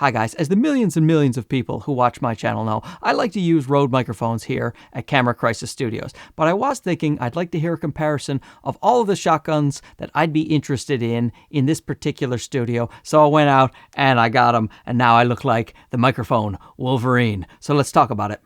Hi guys, as the millions and millions of people who watch my channel know, I like to use Rode microphones here at Camera Crisis Studios, but I was thinking I'd like to hear a comparison of all of the shotguns that I'd be interested in this particular studio, so I went out and I got them, and now I look like the microphone Wolverine. So let's talk about it.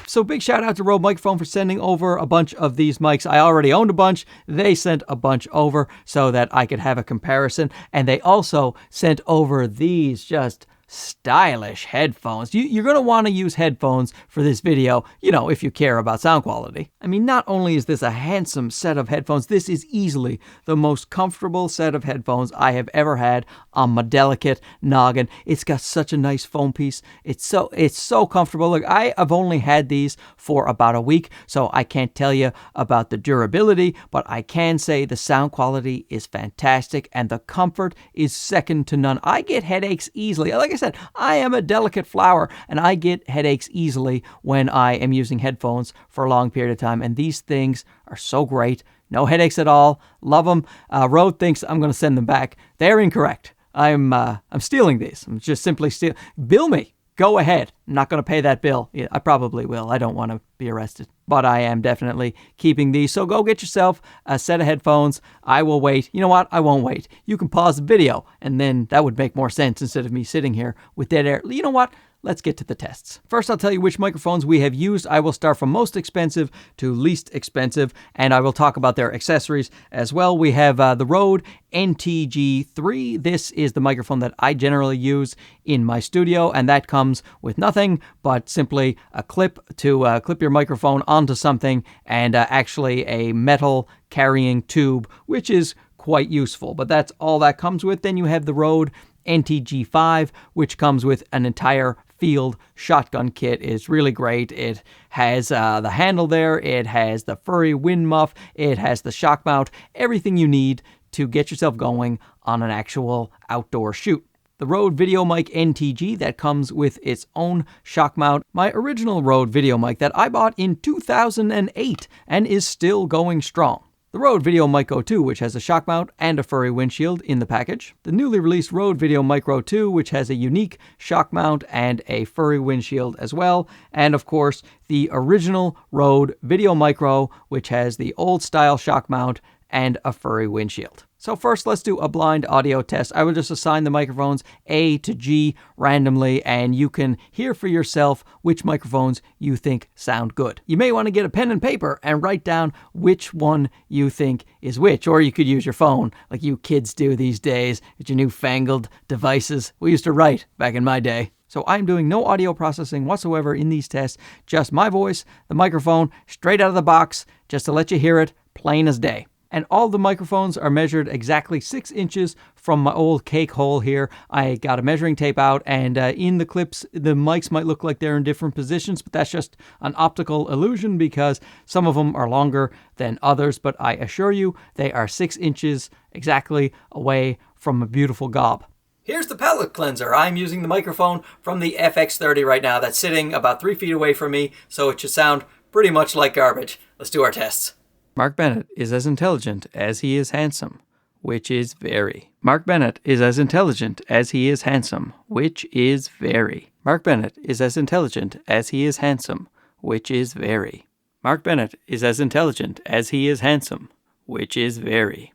So big shout out to Rode Microphone for sending over a bunch of these mics. I already owned a bunch. They sent a bunch over so that I could have a comparison. And they also sent over these just stylish headphones. You're going to want to use headphones for this video, you know, if you care about sound quality. I mean, not only is this a handsome set of headphones, this is easily the most comfortable set of headphones I have ever had on my delicate noggin. It's got such a nice foam piece. It's so comfortable. Look, I have only had these for about a week, so I can't tell you about the durability, but I can say the sound quality is fantastic and the comfort is second to none. I get headaches easily. Like I said, I am a delicate flower and I get headaches easily when I am using headphones for a long period of time, and these things are so great. No headaches at all. Love them. Rode thinks I'm going to send them back. They're incorrect. I'm stealing these. I'm just simply stealing. Bill me. Go ahead. I'm not going to pay that bill. Yeah, I probably will. I don't want to be arrested. But I am definitely keeping these. So go get yourself a set of headphones. I will wait. You know what? I won't wait. You can pause the video, and then that would make more sense instead of me sitting here with dead air. You know what? Let's get to the tests. First, I'll tell you which microphones we have used. I will start from most expensive to least expensive, and I will talk about their accessories as well. We have the Rode NTG3. This is the microphone that I generally use in my studio, and that comes with nothing but simply a clip to clip your microphone onto something, and actually a metal carrying tube, which is quite useful. But that's all that comes with. Then you have the Rode NTG5, which comes with an entire field shotgun kit. Is really great. It has the handle there, it has the furry wind muff, it has the shock mount, everything you need to get yourself going on an actual outdoor shoot. The Rode VideoMic NTG, that comes with its own shock mount. My original Rode VideoMic that I bought in 2008 and is still going strong. The Rode VideoMicro 2, which has a shock mount and a furry windshield in the package. The newly released Rode VideoMicro 2, which has a unique shock mount and a furry windshield as well. And of course, the original Rode VideoMicro, which has the old style shock mount and a furry windshield. So first, let's do a blind audio test. I will just assign the microphones A to G randomly, and you can hear for yourself which microphones you think sound good. You may want to get a pen and paper and write down which one you think is which, or you could use your phone like you kids do these days with your newfangled devices. We used to write back in my day. So I'm doing no audio processing whatsoever in these tests, just my voice, the microphone, straight out of the box, just to let you hear it, plain as day. And all the microphones are measured exactly 6 inches from my old cake hole here. I got a measuring tape out, and in the clips, the mics might look like they're in different positions, but that's just an optical illusion because some of them are longer than others, but I assure you they are 6 inches exactly away from a beautiful gob. Here's the palate cleanser. I'm using the microphone from the FX30 right now. That's sitting about 3 feet away from me, so it should sound pretty much like garbage. Let's do our tests. Mark Bennett is as intelligent as he is handsome, which is very. Mark Bennett is as intelligent as he is handsome, which is very. Mark Bennett is as intelligent as he is handsome, which is very. Mark Bennett is as intelligent as he is handsome, which is very.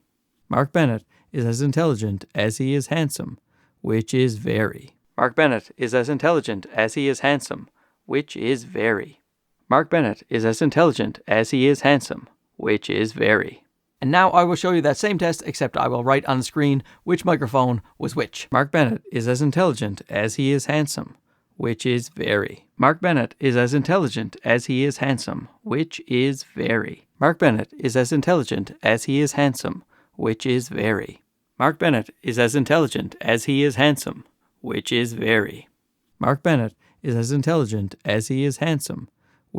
Mark Bennett is as intelligent as he is handsome, which is very. Mark Bennett is as intelligent as he is handsome, which is very. Mark Bennett is as intelligent as he is handsome, which is very. And now I will show you that same test, except I will write on the screen which microphone was which. Mark Bennett is as intelligent as he is handsome, which is very. Mark Bennett is as intelligent as he is handsome, which is very. Mark Bennett is as intelligent as he is handsome, which is very. Mark Bennett is as intelligent as he is handsome, which is very. Mark Bennett is as intelligent as he is handsome,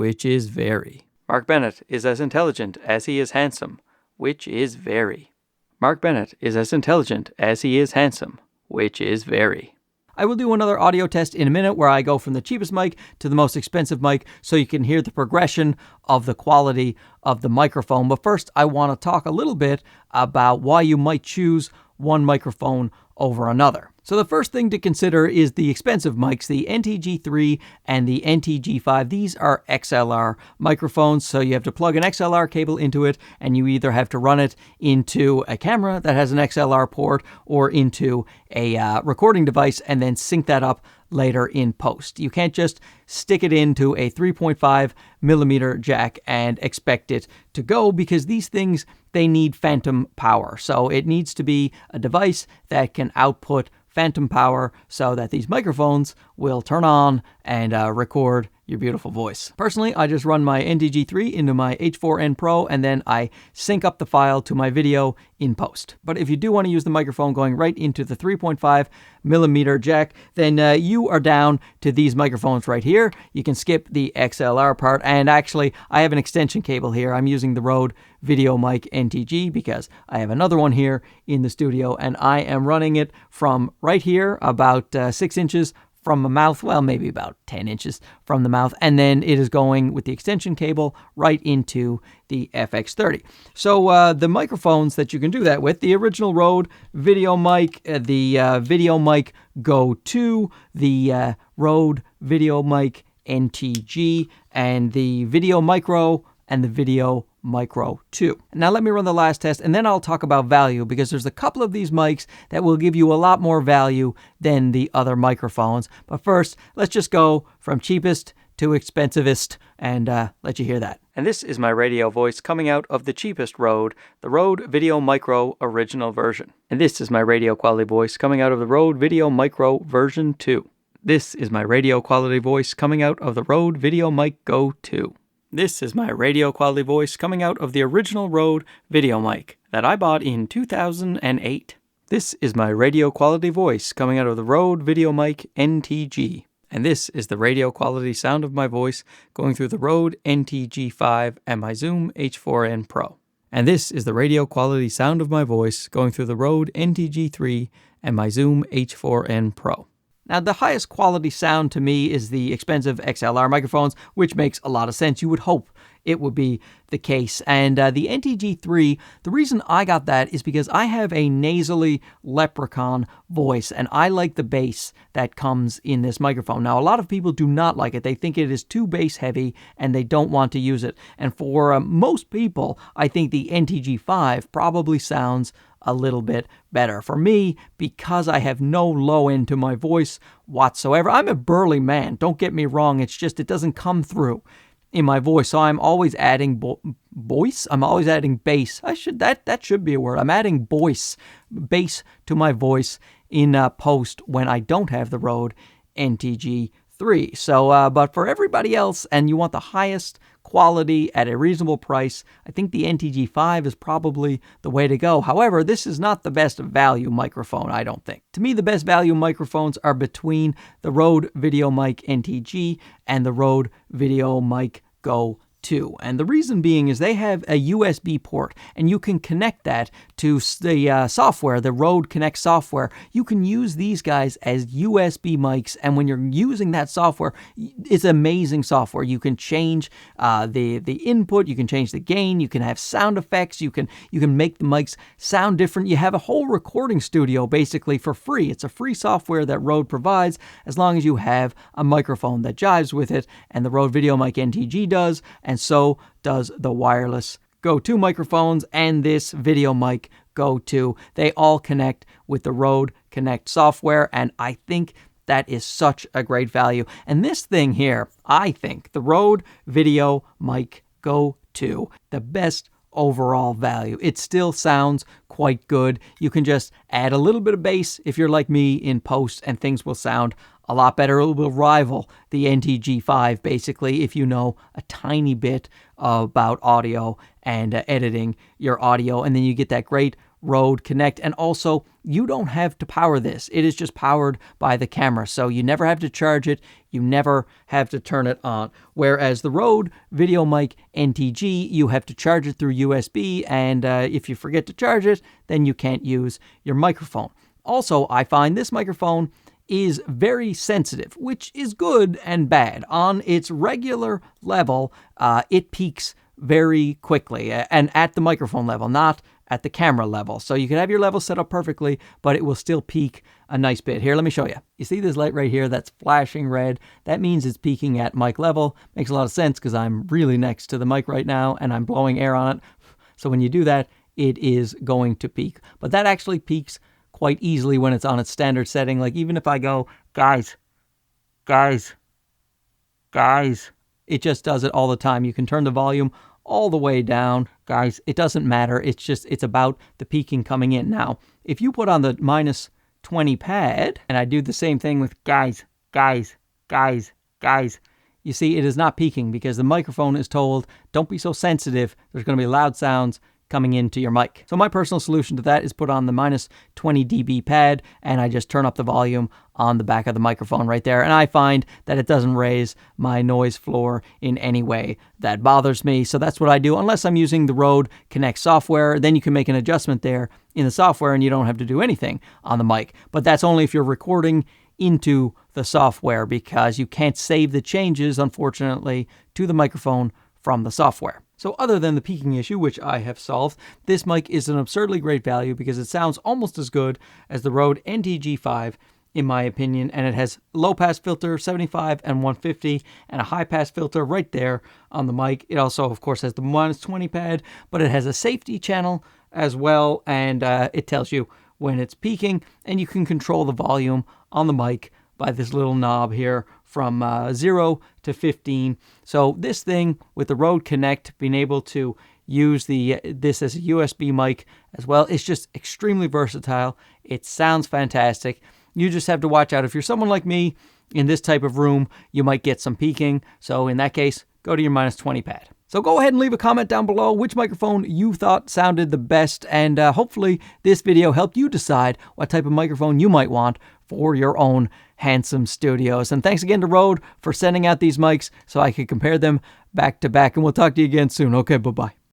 which is very. Mark Bennett is as intelligent as he is handsome, which is very. Mark Bennett is as intelligent as he is handsome, which is very. I will do another audio test in a minute where I go from the cheapest mic to the most expensive mic so you can hear the progression of the quality of the microphone. But first, I want to talk a little bit about why you might choose one microphone over another. So the first thing to consider is the expensive mics, the NTG3 and the NTG5. These are XLR microphones, so you have to plug an XLR cable into it, and you either have to run it into a camera that has an XLR port or into a recording device and then sync that up later in post. You can't just stick it into a 3.5 millimeter jack and expect it to go, because these things, they need phantom power. So it needs to be a device that can output phantom power so that these microphones will turn on and record your beautiful voice. Personally, I just run my NTG3 into my H4n Pro, and then I sync up the file to my video in post. But if you do want to use the microphone going right into the 3.5 millimeter jack, then you are down to these microphones right here. You can skip the XLR part, and actually I have an extension cable here. I'm using the Rode VideoMic NTG because I have another one here in the studio, and I am running it from right here, about 6 inches from the mouth, well, maybe about 10 inches from the mouth, and then it is going with the extension cable right into the FX30. So the microphones that you can do that with, the original Rode VideoMic, the VideoMic Go 2, the Rode VideoMic NTG, and the Videomicro, and the Videomicro 2. Now let me run the last test, and then I'll talk about value, because there's a couple of these mics that will give you a lot more value than the other microphones. But first, let's just go from cheapest to expensivest and let you hear that. And this is my radio voice coming out of the cheapest Rode, the Rode Videomicro original version. And this is my radio quality voice coming out of the Rode Videomicro version 2. This is my radio quality voice coming out of the Rode VideoMic Go 2. This is my radio quality voice coming out of the original Rode VideoMic that I bought in 2008. This is my radio quality voice coming out of the Rode VideoMic NTG. And this is the radio quality sound of my voice going through the Rode NTG5 and my Zoom H4n Pro. And this is the radio quality sound of my voice going through the Rode NTG3 and my Zoom H4n Pro. Now, the highest quality sound to me is the expensive XLR microphones, which makes a lot of sense. You would hope it would be the case. And the NTG3, the reason I got that is because I have a nasally leprechaun voice, and I like the bass that comes in this microphone. Now, a lot of people do not like it. They think it is too bass heavy, and they don't want to use it. And for most people, I think the NTG5 probably sounds a little bit better. For me, because I have no low end to my voice whatsoever, I'm a burly man, don't get me wrong, it's just it doesn't come through in my voice, so I'm always adding voice. I'm always adding bass. That should be a word. I'm adding bass to my voice in post when I don't have the Rode NTG3. So, but for everybody else, and you want the highest quality at a reasonable price, I think the NTG5 is probably the way to go. However, this is not the best value microphone, I don't think. To me, the best value microphones are between the Rode VideoMic NTG and the Rode VideoMic Go 2. And the reason being is they have a USB port, and you can connect that to the software, the Rode Connect software. You can use these guys as USB mics, and when you're using that software, it's amazing software. You can change the input, you can change the gain, you can have sound effects, you can make the mics sound different. You have a whole recording studio basically for free. It's a free software that Rode provides as long as you have a microphone that jives with it, and the Rode VideoMic NTG does, and so does the wireless Go 2 microphones and this VideoMic Go 2. They all connect with the Rode Connect software, and I think that is such a great value. And this thing here, I think, the Rode VideoMic Go 2, the best overall value. It still sounds quite good. You can just add a little bit of bass if you're like me in post, and things will sound a lot better. It will rival the NTG5 basically if you know a tiny bit about audio and editing your audio, and then you get that great Rode Connect. And also, you don't have to power this. It is just powered by the camera, so you never have to charge it. You never have to turn it on. Whereas the Rode VideoMic NTG, you have to charge it through USB, and if you forget to charge it, then you can't use your microphone. Also, I find this microphone is very sensitive, which is good and bad. On its regular level, it peaks very quickly, and at the microphone level, not at the camera level. So you can have your level set up perfectly, but it will still peak a nice bit. Here, let me show you. You see this light right here that's flashing red? That means it's peaking at mic level. Makes a lot of sense because I'm really next to the mic right now and I'm blowing air on it. So when you do that, it is going to peak. But that actually peaks quite easily when it's on its standard setting. Like even if I go, guys, it just does it all the time. You can turn the volume all the way down. Guys, it doesn't matter. It's about the peaking coming in. Now, if you put on the -20 pad, and I do the same thing with guys, you see it is not peaking because the microphone is told, don't be so sensitive. There's going to be loud sounds coming into your mic. So my personal solution to that is put on the -20 dB pad, and I just turn up the volume on the back of the microphone right there. And I find that it doesn't raise my noise floor in any way that bothers me. So that's what I do, unless I'm using the Rode Connect software. Then you can make an adjustment there in the software and you don't have to do anything on the mic. But that's only if you're recording into the software, because you can't save the changes, unfortunately, to the microphone from the software. So other than the peaking issue, which I have solved, this mic is an absurdly great value because it sounds almost as good as the Rode NTG5, in my opinion, and it has low pass filter 75 and 150 and a high pass filter right there on the mic. It also, of course, has the -20 pad, but it has a safety channel as well, and it tells you when it's peaking, and you can control the volume on the mic by this little knob here from 0 to 15. So this thing with the Rode Connect, being able to use this as a USB mic as well, it's just extremely versatile. It sounds fantastic. You just have to watch out. If you're someone like me in this type of room, you might get some peaking. So in that case, go to your -20 pad. So go ahead and leave a comment down below which microphone you thought sounded the best, and hopefully this video helped you decide what type of microphone you might want for your own handsome studios. And thanks again to Rode for sending out these mics so I could compare them back to back, and we'll talk to you again soon. Okay, bye-bye.